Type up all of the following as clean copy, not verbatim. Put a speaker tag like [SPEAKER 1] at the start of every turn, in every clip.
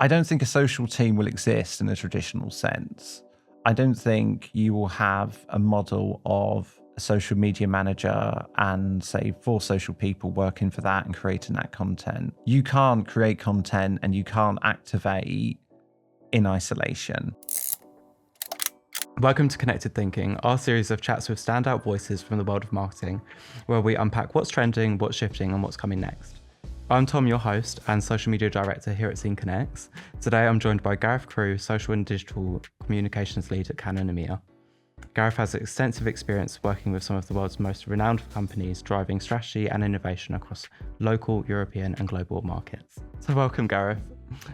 [SPEAKER 1] I don't think a social team will exist in a traditional sense. I don't think you will have a model of a social media manager and, say, 4 social people working for that and creating that content. You can't create content and you can't activate in isolation.
[SPEAKER 2] Welcome to Connected Thinking, our series of chats with standout voices from the world of marketing, where we unpack what's trending, what's shifting, and what's coming next. I'm Tom, your host and social media director here at Scene Connects. Today I'm joined by Gareth Crew, social and digital communications lead at Canon EMEA. Gareth has extensive experience working with some of the world's most renowned companies, driving strategy and innovation across local, European and global markets. So welcome, Gareth.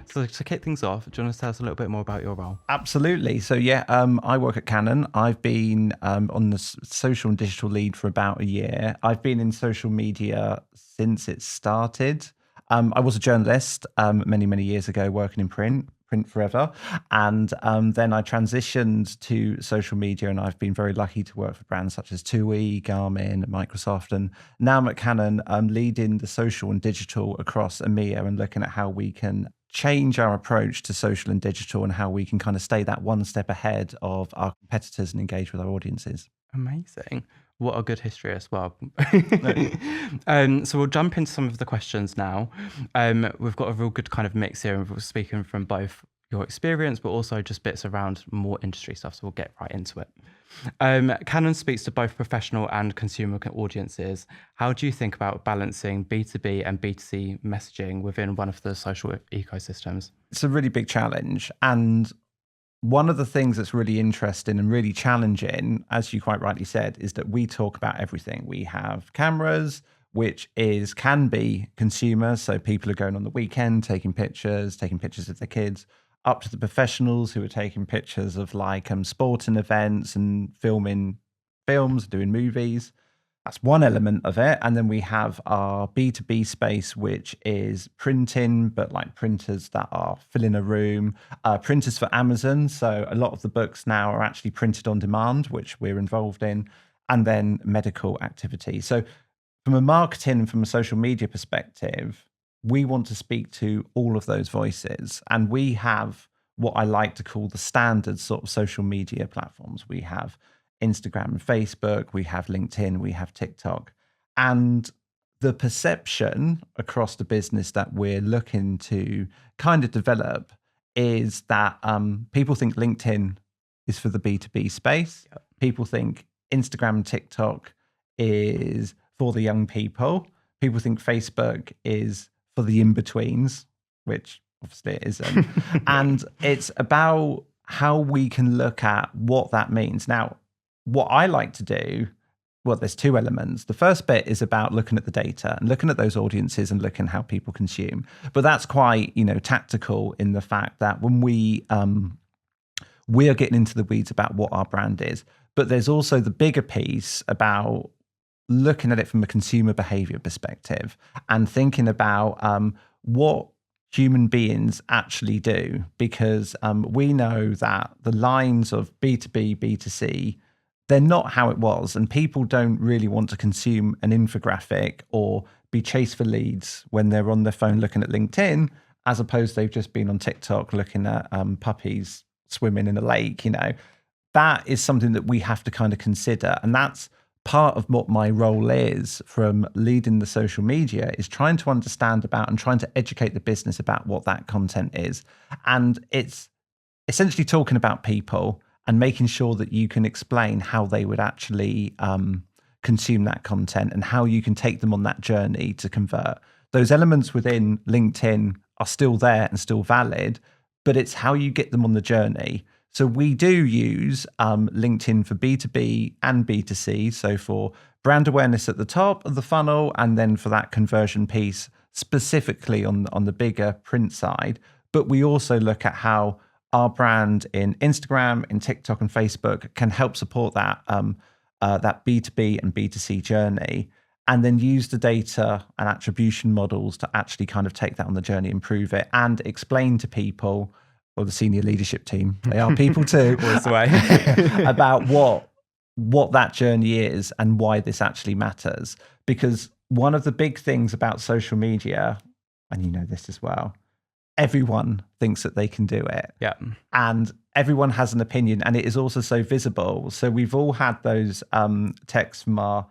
[SPEAKER 2] So to kick things off, do you want to tell us a little bit more about your role?
[SPEAKER 1] Absolutely. So I work at Canon. I've been on the social and digital lead for about a year. I've been in social media since it started. I was a journalist many years ago, working in print forever. And then I transitioned to social media, and I've been very lucky to work for brands such as TUI, Garmin, Microsoft. And now I'm at Canon, leading the social and digital across EMEA and looking at how we can change our approach to social and digital and how we can kind of stay that one step ahead of our competitors and engage with our audiences.
[SPEAKER 2] Amazing. What a good history as well. So we'll jump into some of the questions now. We've got a real good kind of mix here, and we're speaking from both your experience, but also just bits around more industry stuff. So we'll get right into it. Canon speaks to both professional and consumer audiences. How do you think about balancing B2B and B2C messaging within one of the social ecosystems?
[SPEAKER 1] It's a really big challenge. And one of the things that's really interesting and really challenging, as you quite rightly said, is that we talk about everything. We have cameras, which can be consumer. So people are going on the weekend, taking pictures of their kids, up to the professionals who are taking pictures of sporting events and filming films, doing movies. That's one element of it. And then we have our B2B space, which is printing, but like printers that are filling a room, printers for Amazon. So a lot of the books now are actually printed on demand, which we're involved in, and then medical activity. So from a marketing and from a social media perspective, we want to speak to all of those voices. And we have what I like to call the standard sort of social media platforms. We have Instagram and Facebook, we have LinkedIn, we have TikTok. And the perception across the business that we're looking to kind of develop is that people think LinkedIn is for the B2B space. Yep. People think Instagram and TikTok is for the young people. People think Facebook is for the in-betweens, which obviously it isn't. And it's about how we can look at what that means. Now, what I like to do, well, there's 2 elements. The first bit is about looking at the data and looking at those audiences and looking how people consume. But that's quite, tactical in the fact that when we are getting into the weeds about what our brand is. But there's also the bigger piece about looking at it from a consumer behavior perspective and thinking about what human beings actually do, because we know that the lines of B2B, B2C, they're not how it was, and people don't really want to consume an infographic or be chased for leads when they're on their phone looking at LinkedIn, as opposed to they've just been on TikTok looking at puppies swimming in a lake. That is something that we have to kind of consider, and that's part of what my role is from leading the social media, is trying to understand about and trying to educate the business about what that content is. And it's essentially talking about people and making sure that you can explain how they would actually consume that content and how you can take them on that journey to convert. Those elements within LinkedIn are still there and still valid, but it's how you get them on the journey. So we do use LinkedIn for B2B and B2C. So for brand awareness at the top of the funnel, and then for that conversion piece specifically on the bigger print side. But we also look at how our brand in Instagram, in TikTok and Facebook can help support that B2B and B2C journey, and then use the data and attribution models to actually kind of take that on the journey, improve it, and explain to people, or the senior leadership team, they are people too, about what that journey is and why this actually matters. Because one of the big things about social media, and you know this as well, everyone thinks that they can do it.
[SPEAKER 2] Yeah.
[SPEAKER 1] And everyone has an opinion, and it is also so visible. So we've all had those texts from our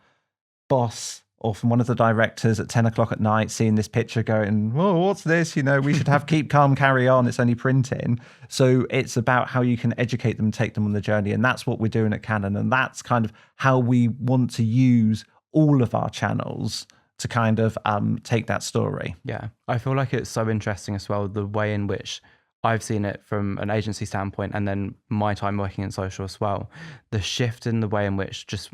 [SPEAKER 1] boss or from one of the directors at 10 o'clock at night, seeing this picture going, oh, what's this? You know, we should have keep calm, carry on. It's only printing. So it's about how you can educate them and take them on the journey. And that's what we're doing at Canon. And that's kind of how we want to use all of our channels to kind of take that story.
[SPEAKER 2] Yeah. I feel like it's so interesting as well, the way in which I've seen it from an agency standpoint, and then my time working in social as well, the shift in the way in which just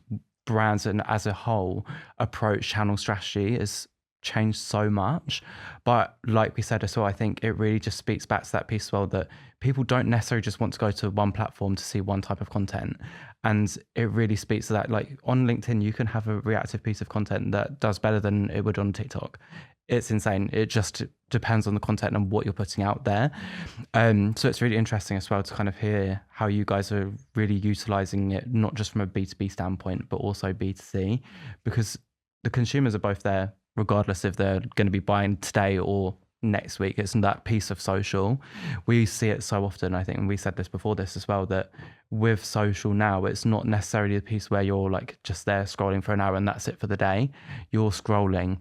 [SPEAKER 2] brands and as a whole approach channel strategy has changed so much. But like we said as well, I think it really just speaks back to that piece as well, that people don't necessarily just want to go to one platform to see one type of content. And it really speaks to that. Like on LinkedIn, you can have a reactive piece of content that does better than it would on TikTok. It's insane. It just depends on the content and what you're putting out there. So it's really interesting as well to kind of hear how you guys are really utilizing it, not just from a B2B standpoint, but also B2C, because the consumers are both there, regardless if they're going to be buying today or next week. It's that piece of social. We see it so often, I think, and we said this before this as well, that with social now, it's not necessarily the piece where you're like just there scrolling for an hour and that's it for the day. You're scrolling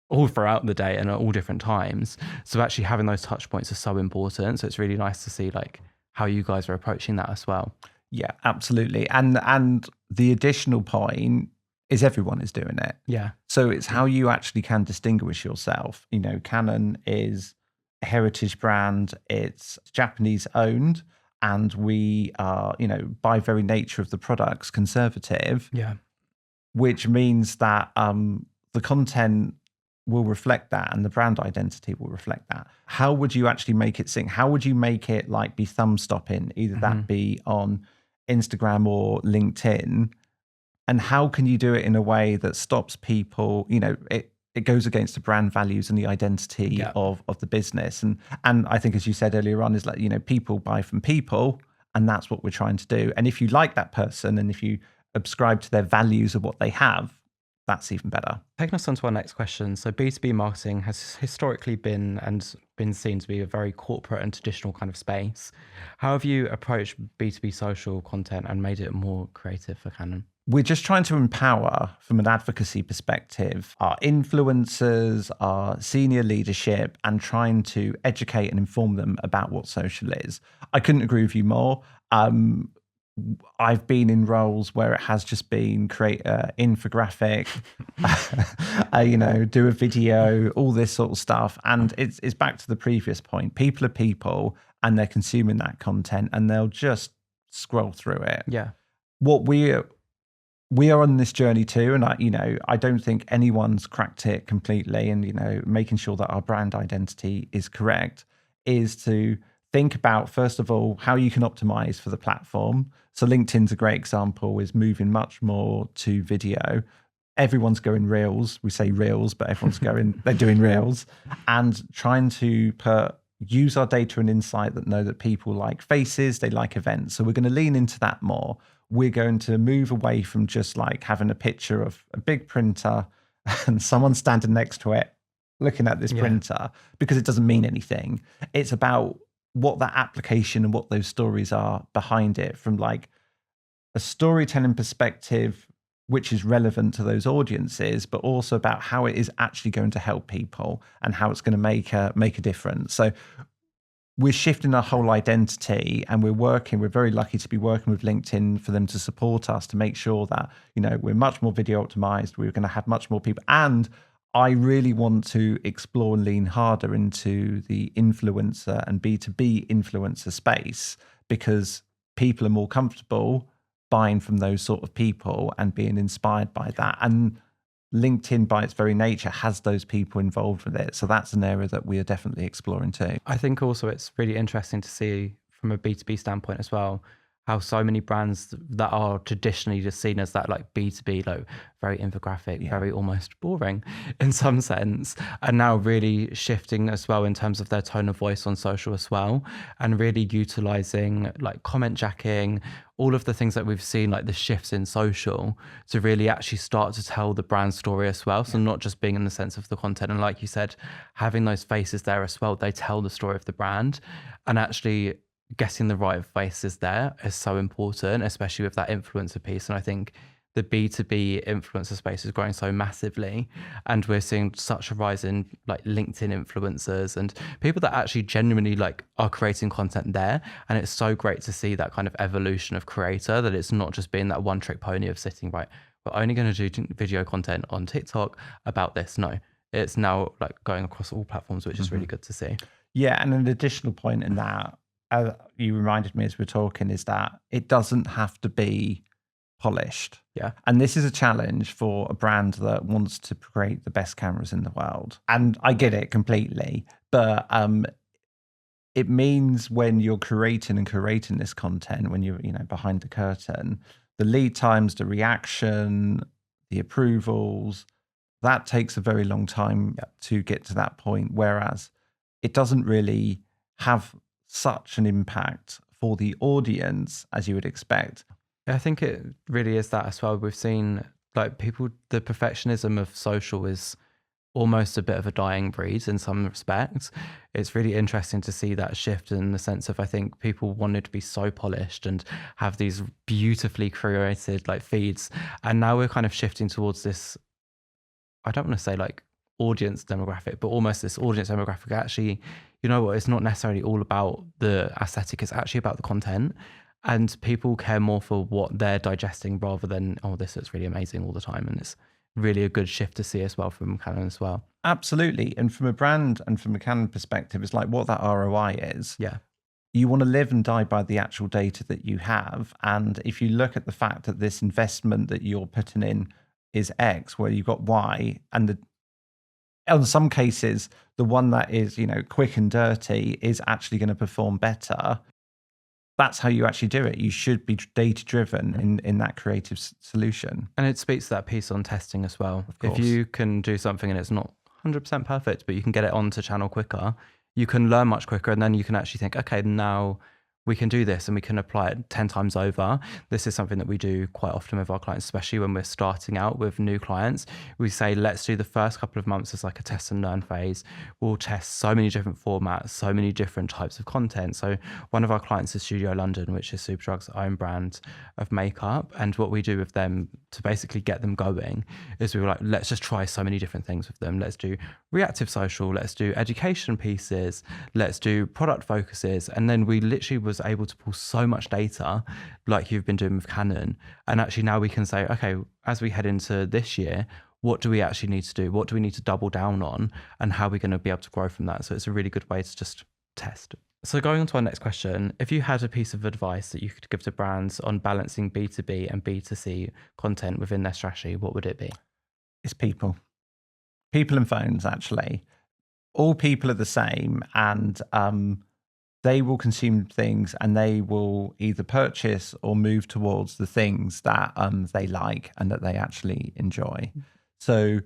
[SPEAKER 2] all throughout the day and at all different times. So actually having those touch points is so important. So it's really nice to see like how you guys are approaching that as well.
[SPEAKER 1] Yeah, absolutely. And the additional point is everyone is doing it.
[SPEAKER 2] Yeah.
[SPEAKER 1] So it's how you actually can distinguish yourself. You know, Canon is a heritage brand. It's Japanese owned, and we are, you know, by very nature of the products, conservative.
[SPEAKER 2] Yeah.
[SPEAKER 1] Which means that the content will reflect that and the brand identity will reflect that. How would you actually make it sing? How would you make it like be thumb stopping? Either that be on Instagram or LinkedIn. And how can you do it in a way that stops people, you know, it goes against the brand values and the identity of the business. And I think, as you said earlier on, is like, you know, people buy from people, and that's what we're trying to do. And if you like that person and if you subscribe to their values of what they have, that's even better.
[SPEAKER 2] Taking us on to our next question. So B2B marketing has historically been seen to be a very corporate and traditional kind of space. How have you approached B2B social content and made it more creative for Canon?
[SPEAKER 1] We're just trying to empower, from an advocacy perspective, our influencers, our senior leadership, and trying to educate and inform them about what social is. I couldn't agree with you more. I've been in roles where it has just been create an infographic, you know, do a video, all this sort of stuff. And it's back to the previous point. People are people, and they're consuming that content, and they'll just scroll through it.
[SPEAKER 2] Yeah.
[SPEAKER 1] What we are on this journey too, and I don't think anyone's cracked it completely. And you know, making sure that our brand identity is correct is to think about, first of all, how you can optimize for the platform. So LinkedIn's a great example, is moving much more to video. Everyone's going reels. We say reels, but everyone's they're doing reels, and trying to use our data and insight that know that people like faces, they like events. So we're going to lean into that more. We're going to move away from just like having a picture of a big printer and someone standing next to it looking at this printer, because it doesn't mean anything. It's about what that application and what those stories are behind it, from like a storytelling perspective, which is relevant to those audiences, but also about how it is actually going to help people and how it's going to make a difference. So we're shifting our whole identity, and we're very lucky to be working with LinkedIn for them to support us to make sure that, you know, we're much more video optimized. We're going to have much more people. And I really want to explore and lean harder into the influencer and B2B influencer space, because people are more comfortable buying from those sort of people and being inspired by that. And LinkedIn, by its very nature, has those people involved with it. So that's an area that we are definitely exploring too.
[SPEAKER 2] I think also it's really interesting to see from a B2B standpoint as well, how so many brands that are traditionally just seen as that like B2B, like very infographic, very almost boring in some sense, are now really shifting as well in terms of their tone of voice on social as well, and really utilizing like comment jacking, all of the things that we've seen, like the shifts in social, to really actually start to tell the brand story as well. So not just being in the sense of the content, and like you said, having those faces there as well, they tell the story of the brand, and actually getting the right faces there is so important, especially with that influencer piece. And I think the B2B influencer space is growing so massively, and we're seeing such a rise in like LinkedIn influencers and people that actually genuinely like are creating content there. And it's so great to see that kind of evolution of creator, that it's not just being that one trick pony of sitting, right, we're only going to do video content on TikTok about this. No, it's now like going across all platforms, which is really good to see.
[SPEAKER 1] Yeah, and an additional point in that, you reminded me as we're talking, is that it doesn't have to be polished.
[SPEAKER 2] Yeah.
[SPEAKER 1] And this is a challenge for a brand that wants to create the best cameras in the world. And I get it completely, but it means when you're creating this content, when you're, behind the curtain, the lead times, the reaction, the approvals, that takes a very long time to get to that point. Whereas it doesn't really have such an impact for the audience as you would expect.
[SPEAKER 2] I think it really is that as well. We've seen like people, the perfectionism of social is almost a bit of a dying breed in some respects. It's really interesting to see that shift in the sense of, I think people wanted to be so polished and have these beautifully curated like feeds. And now we're kind of shifting towards this, I don't want to say like audience demographic, but almost this audience demographic. Actually, you know what, it's not necessarily all about the aesthetic, it's actually about the content. And people care more for what they're digesting rather than, oh, this looks really amazing all the time. And it's really a good shift to see as well from Canon as well.
[SPEAKER 1] Absolutely. And from a brand and from a Canon perspective, it's like what that ROI is.
[SPEAKER 2] Yeah.
[SPEAKER 1] You want to live and die by the actual data that you have. And if you look at the fact that this investment that you're putting in is X, where you've got Y, and in some cases, the one that is, quick and dirty is actually going to perform better. That's how you actually do it. You should be data driven in that creative solution.
[SPEAKER 2] And it speaks to that piece on testing as well. If you can do something and it's not 100% perfect, but you can get it onto channel quicker, you can learn much quicker, and then you can actually think, okay, now we can do this and we can apply it 10 times over. This is something that we do quite often with our clients, especially when we're starting out with new clients. We say, let's do the first couple of months as like a test and learn phase. We'll test so many different formats, so many different types of content. So one of our clients is Studio London, which is Superdrug's own brand of makeup. And what we do with them to basically get them going is we were like, let's just try so many different things with them. Let's do reactive social, let's do education pieces, let's do product focuses. And then we literally was able to pull so much data like you've been doing with Canon. And actually now we can say, okay, as we head into this year, what do we actually need to do? What do we need to double down on? And how are we going to be able to grow from that? So it's a really good way to just test. So going on to our next question, if you had a piece of advice that you could give to brands on balancing B2B and B2C content within their strategy, what would it be?
[SPEAKER 1] It's people. People and phones, actually. All people are the same, and they will consume things, and they will either purchase or move towards the things that they like and that they actually enjoy. So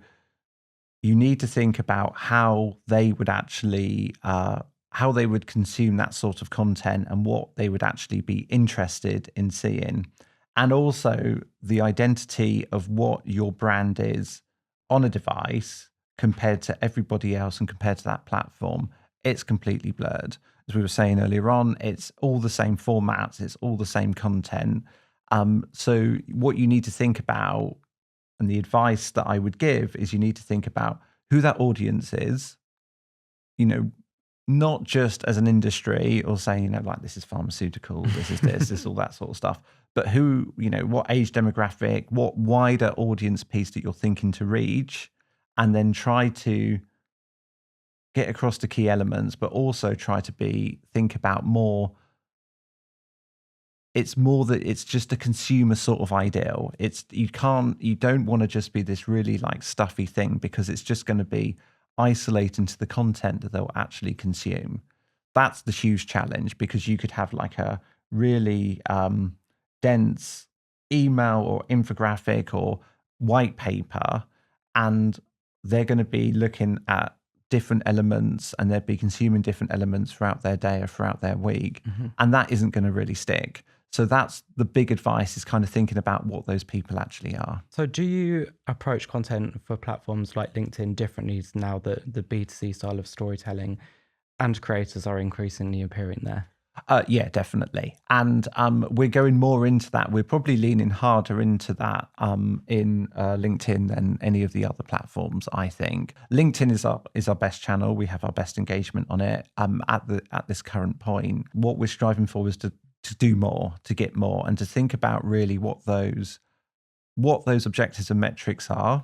[SPEAKER 1] you need to think about how they would actually, how they would consume that sort of content and what they would actually be interested in seeing. And also the identity of what your brand is on a device compared to everybody else and compared to that platform. It's completely blurred. As we were saying earlier on, it's all the same formats, it's all the same content. So what you need to think about, and the advice that I would give, is you need to think about who that audience is, not just as an industry or saying, like this is pharmaceutical, this is this, this, all that sort of stuff, but who, what age demographic, what wider audience piece that you're thinking to reach, and then try to get across the key elements, but also try to think about more. It's more that it's just a consumer sort of ideal. You don't want to just be this really like stuffy thing, because it's just going to be isolating to the content that they'll actually consume. That's the huge challenge, because you could have like a really dense email or infographic or white paper, and they're going to be looking at different elements and they'll be consuming different elements throughout their day or throughout their week. And that isn't going to really stick. So that's the big advice, is kind of thinking about what those people actually are.
[SPEAKER 2] So do you approach content for platforms like LinkedIn differently now that the B2C style of storytelling and creators are increasingly appearing there?
[SPEAKER 1] Yeah, definitely. And we're going more into that. We're probably leaning harder into that in LinkedIn than any of the other platforms, I think. LinkedIn is our best channel. We have our best engagement on it at this current point. What we're striving for is to do more, to get more, and to think about really what those objectives and metrics are.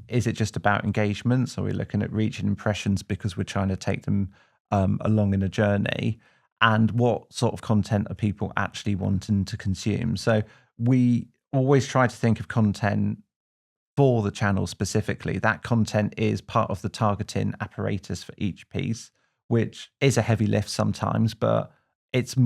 [SPEAKER 1] Is it just about engagement? So we're looking at reach and impressions because we're trying to take them along in a journey. And what sort of content are people actually wanting to consume? So we always try to think of content for the channel specifically. That content is part of the targeting apparatus for each piece, which is a heavy lift sometimes, but it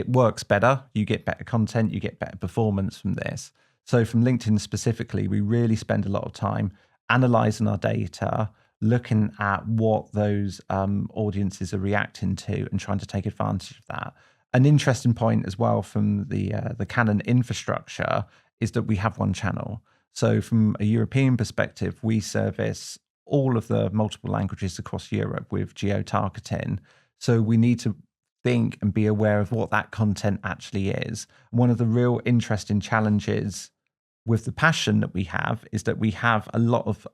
[SPEAKER 1] works better. You get better content, you get better performance from this. So from LinkedIn specifically, we really spend a lot of time analyzing our data, looking at what those audiences are reacting to and trying to take advantage of that. An interesting point as well from the Canon infrastructure is that we have one channel. So from a European perspective, we service all of the multiple languages across Europe with geo-targeting. So we need to think and be aware of what that content actually is. One of the real interesting challenges with the passion that we have is that we have a lot of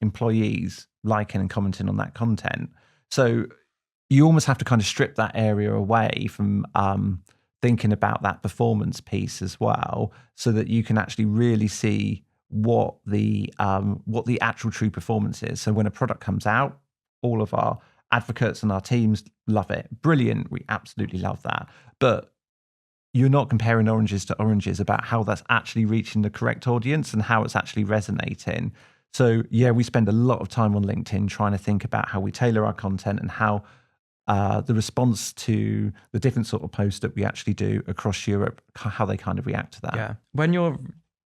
[SPEAKER 1] employees liking and commenting on that content. So you almost have to kind of strip that area away from thinking about that performance piece as well, so that you can actually really see what the actual true performance is. So when a product comes out, all of our advocates and our teams love it. Brilliant. We absolutely love that. But you're not comparing oranges to oranges about how that's actually reaching the correct audience and how it's actually resonating. So yeah, we spend a lot of time on LinkedIn trying to think about how we tailor our content and how the response to the different sort of posts that we actually do across Europe, how they kind of react to that.
[SPEAKER 2] Yeah. When you're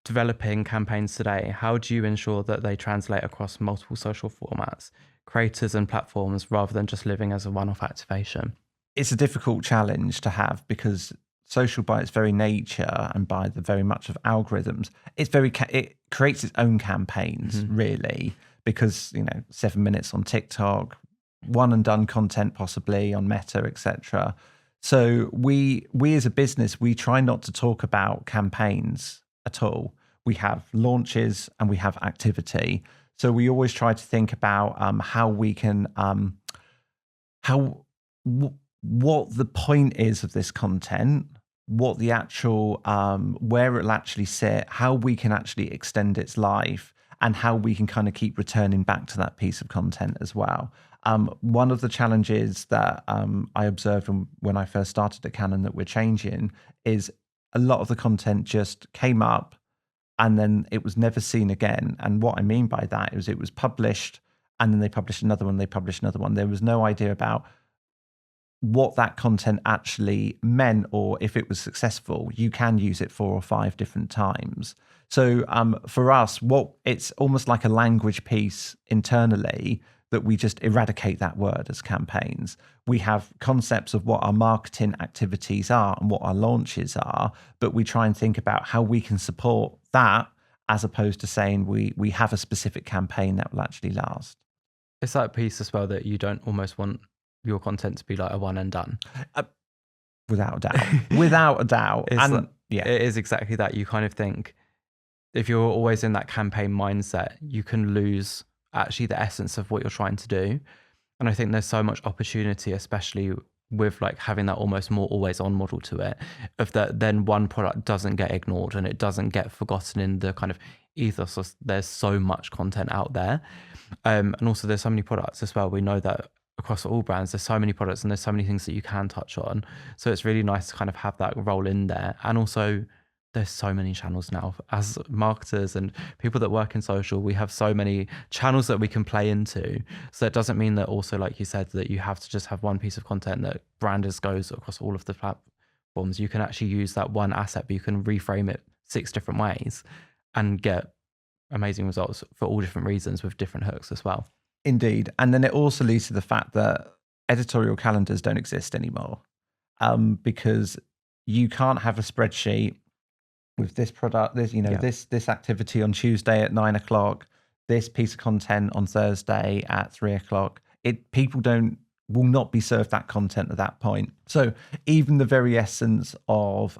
[SPEAKER 2] developing campaigns today, how do you ensure that they translate across multiple social formats, creators and platforms, rather than just living as a one-off activation?
[SPEAKER 1] It's a difficult challenge to have because social, by its very nature and by the very much of algorithms, it creates its own campaigns, really, because 7 minutes on TikTok, one and done content possibly on Meta, etc. So we as a business, we try not to talk about campaigns at all. We have launches and we have activity. So we always try to think about how we can what the point is of this content, what the actual where it'll actually sit, how we can actually extend its life, and how we can kind of keep returning back to that piece of content as well. One of the challenges that I observed when I first started at Canon that we're changing is a lot of the content just came up and then it was never seen again. And what I mean by that is it was published and then they published another one, There was no idea about what that content actually meant, or if it was successful. You can use it 4 or 5 different times. So for us, it's almost like a language piece internally that we just eradicate that word as campaigns. We have concepts of what our marketing activities are and what our launches are, but we try and think about how we can support that as opposed to saying we have a specific campaign that will actually last.
[SPEAKER 2] It's that piece as well that you don't almost want your content to be like a one and done.
[SPEAKER 1] Without a doubt. Without a doubt.
[SPEAKER 2] It is exactly that. You kind of think if you're always in that campaign mindset, you can lose actually the essence of what you're trying to do. And I think there's so much opportunity, especially with like having that almost more always on model to it, of that then one product doesn't get ignored and it doesn't get forgotten in the kind of ethos of there's so much content out there. And also there's so many products as well. We know that across all brands, there's so many products and there's so many things that you can touch on. So it's really nice to kind of have that role in there. And also there's so many channels now. As marketers and people that work in social, we have so many channels that we can play into. So it doesn't mean that also, like you said, that you have to just have one piece of content that branders goes across all of the platforms, you can actually use that one asset, but you can reframe it 6 different ways and get amazing results for all different reasons with different hooks as well.
[SPEAKER 1] Indeed. And then it also leads to the fact that editorial calendars don't exist anymore, because you can't have a spreadsheet with this product, this, this activity on Tuesday at 9 o'clock, this piece of content on Thursday at 3 o'clock. People will not be served that content at that point. So even the very essence of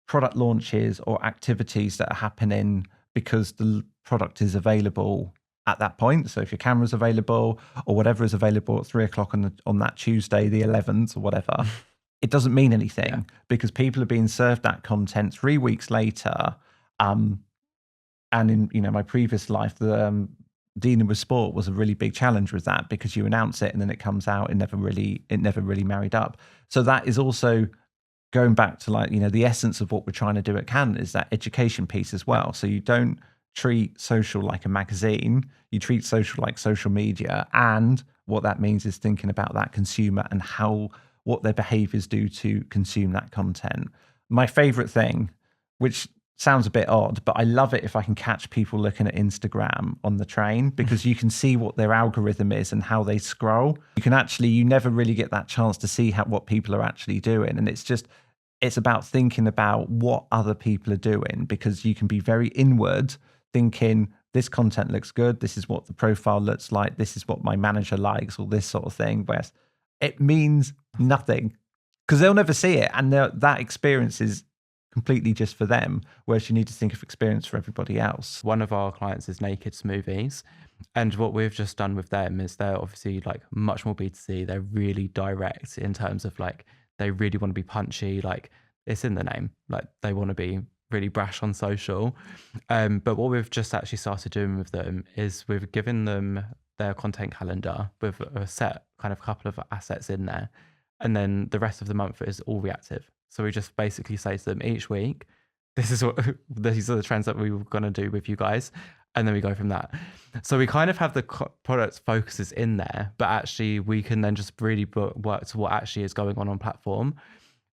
[SPEAKER 1] product launches or activities that are happening because the product is available at that point. So if your camera's available or whatever is available at 3 o'clock on that Tuesday, the 11th or whatever, it doesn't mean anything because people are being served that content 3 weeks later. And in my previous life, the dealing with sport was a really big challenge with that because you announce it and then it comes out. It never really married up. So that is also going back to the essence of what we're trying to do at Canon is that education piece as well. So you don't treat social like a magazine, you treat social like social media. And what that means is thinking about that consumer and what their behaviors do to consume that content. My favorite thing, which sounds a bit odd, but I love it if I can catch people looking at Instagram on the train because you can see what their algorithm is and how they scroll. You never really get that chance to see what people are actually doing. And it's about thinking about what other people are doing because you can be very inward thinking this content looks good. This is what the profile looks like. This is what my manager likes or this sort of thing. Whereas it means nothing because they'll never see it. And that experience is completely just for them, whereas you need to think of experience for everybody else.
[SPEAKER 2] One of our clients is Naked Smoothies, and what we've just done with them is they're obviously like much more B2C. They're really direct in terms of they really want to be punchy, it's in the name, they want to be really brash on social. But what we've just actually started doing with them is we've given them their content calendar with a set kind of couple of assets in there, and then the rest of the month is all reactive. So we just basically say to them each week, these are the trends that we were going to do with you guys. And then we go from that. So we kind of have the product focuses in there, but actually we can then just really work to what actually is going on platform.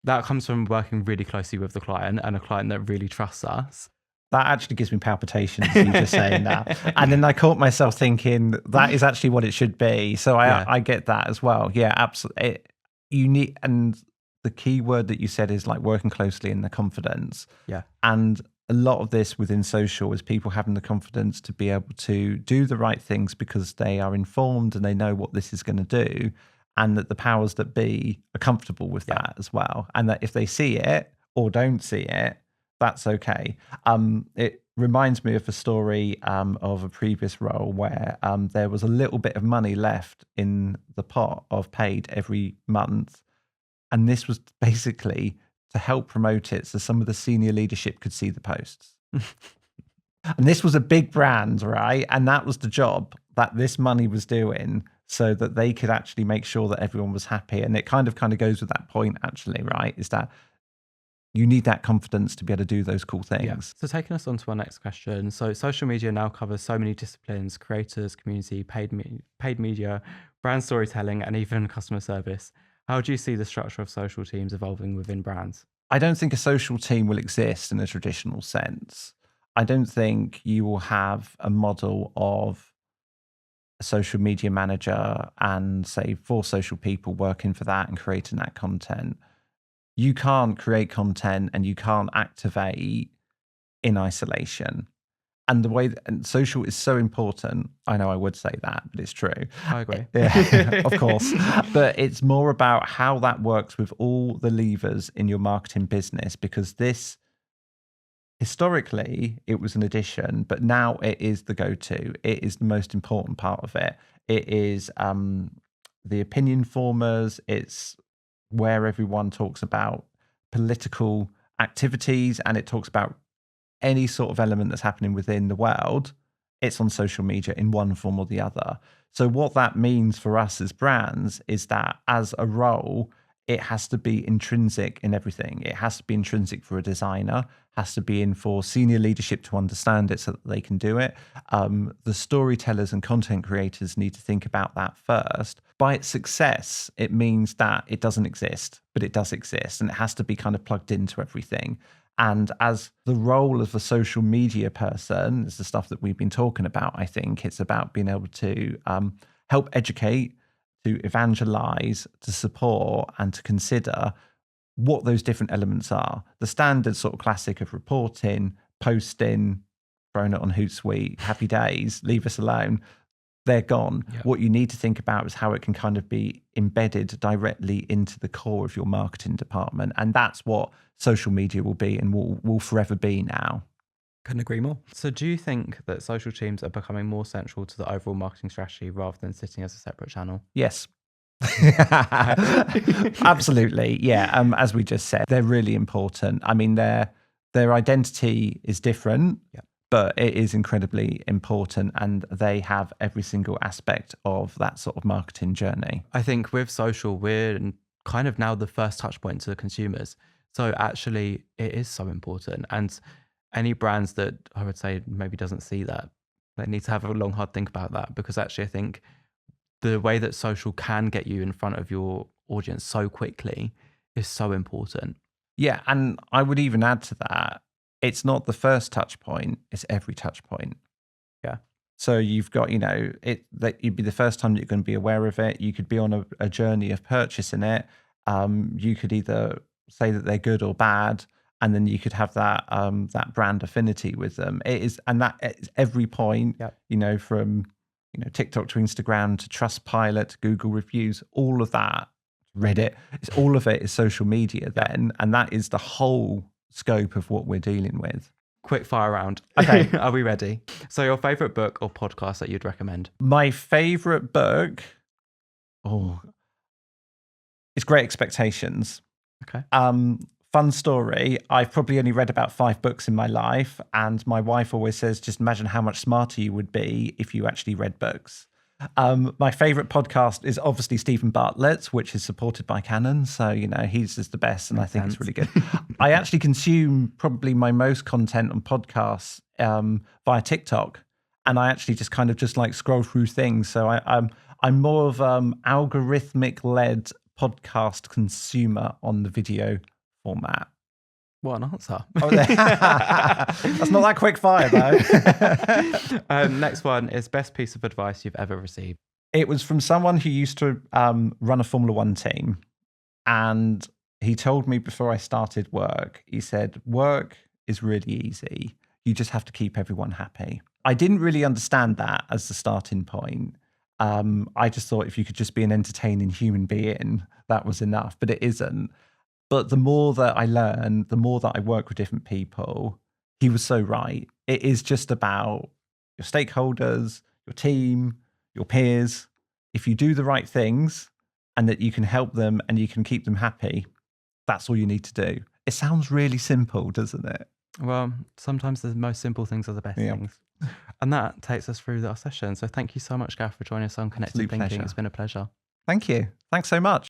[SPEAKER 2] That comes from working really closely with the client and a client that really trusts us.
[SPEAKER 1] That actually gives me palpitations, you just saying that. And then I caught myself thinking that is actually what it should be. So I get that as well. Yeah, absolutely. And the key word that you said is working closely in the confidence.
[SPEAKER 2] Yeah.
[SPEAKER 1] And a lot of this within social is people having the confidence to be able to do the right things because they are informed and they know what this is going to do, and that the powers that be are comfortable with that as well. And that if they see it or don't see it, that's okay. It reminds me of a story of a previous role where there was a little bit of money left in the pot of paid every month. And this was basically to help promote it so some of the senior leadership could see the posts. And this was a big brand, right? And that was the job that this money was doing so that they could actually make sure that everyone was happy. And it kind of goes with that point, actually, right? Is that you need that confidence to be able to do those cool things.
[SPEAKER 2] Yeah. So taking us on to our next question. So social media now covers so many disciplines: creators, community, paid media, brand storytelling, and even customer service. How do you see the structure of social teams evolving within brands?
[SPEAKER 1] I don't think a social team will exist in a traditional sense. I don't think you will have a model of a social media manager and say 4 social people working for that and creating that content. You can't create content and you can't activate in isolation. And the way and social is so important. I know I would say that, but it's true.
[SPEAKER 2] I agree.
[SPEAKER 1] Yeah, of course. But it's more about how that works with all the levers in your marketing business, because this, historically, it was an addition, but now it is the go-to. It is the most important part of it. It is the opinion formers. It's where everyone talks about political activities and it talks about any sort of element that's happening within the world. It's on social media in one form or the other. So what that means for us as brands is that as a role, it has to be intrinsic in everything. It has to be intrinsic for a designer, has to be in for senior leadership to understand it so that they can do it. The storytellers and content creators need to think about that first. By its success, it means that it doesn't exist, but it does exist, and it has to be kind of plugged into everything. And as the role of a social media person, is the stuff that we've been talking about, I think it's about being able to help educate, to evangelize, to support, and to consider what those different elements are. The standard sort of classic of reporting, posting, throwing it on Hootsuite, happy days, leave us alone. They're gone.
[SPEAKER 2] Yep.
[SPEAKER 1] What you need to think about is how it can kind of be embedded directly into the core of your marketing department. And that's what social media will be and will forever be now.
[SPEAKER 2] Couldn't agree more. So do you think that social teams are becoming more central to the overall marketing strategy rather than sitting as a separate channel?
[SPEAKER 1] Yes. Absolutely. Yeah. As we just said, they're really important. I mean, their identity is different, but it is incredibly important, and they have every single aspect of that sort of marketing journey.
[SPEAKER 2] I think with social, we're kind of now the first touch point to the consumers. So actually, it is so important. And any brands that I would say maybe doesn't see that, they need to have a long, hard think about that, because actually I think the way that social can get you in front of your audience so quickly is so important.
[SPEAKER 1] Yeah, and I would even add to that, it's not the first touch point, it's every touch point.
[SPEAKER 2] Yeah.
[SPEAKER 1] So you've got, that you'd be the first time that you're going to be aware of it. You could be on a journey of purchasing it. You could either say that they're good or bad, and then you could have that that brand affinity with them. It is, and that is every point, from TikTok to Instagram to Trustpilot to Google reviews, all of that, Reddit, all of it is social media then, and that is the whole scope of what we're dealing with.
[SPEAKER 2] Quick fire round.
[SPEAKER 1] Okay.
[SPEAKER 2] Are we ready? So your favorite book or podcast that you'd recommend?
[SPEAKER 1] My favorite book, it's Great Expectations.
[SPEAKER 2] Okay.
[SPEAKER 1] Fun story. I've probably only read about 5 books in my life, and my wife always says, just imagine how much smarter you would be if you actually read books. My favorite podcast is obviously Stephen Bartlett's, which is supported by Canon. So, he's just the best, and I think it's really good. I actually consume probably my most content on podcasts via TikTok, and I actually just like scroll through things. So I'm more of algorithmic led podcast consumer on the video format.
[SPEAKER 2] What an answer.
[SPEAKER 1] That's not that quick fire, though.
[SPEAKER 2] Next one is best piece of advice you've ever received.
[SPEAKER 1] It was from someone who used to run a Formula One team. And he told me before I started work, he said, work is really easy. You just have to keep everyone happy. I didn't really understand that as the starting point. I just thought if you could just be an entertaining human being, that was enough, but it isn't. But the more that I learn, the more that I work with different people, he was so right. It is just about your stakeholders, your team, your peers. If you do the right things and that you can help them and you can keep them happy, that's all you need to do. It sounds really simple, doesn't it?
[SPEAKER 2] Well, sometimes the most simple things are the best things. And that takes us through our session. So thank you so much, Gav, for joining us on Connected Thinking. Pleasure. It's been a pleasure.
[SPEAKER 1] Thank you. Thanks so much.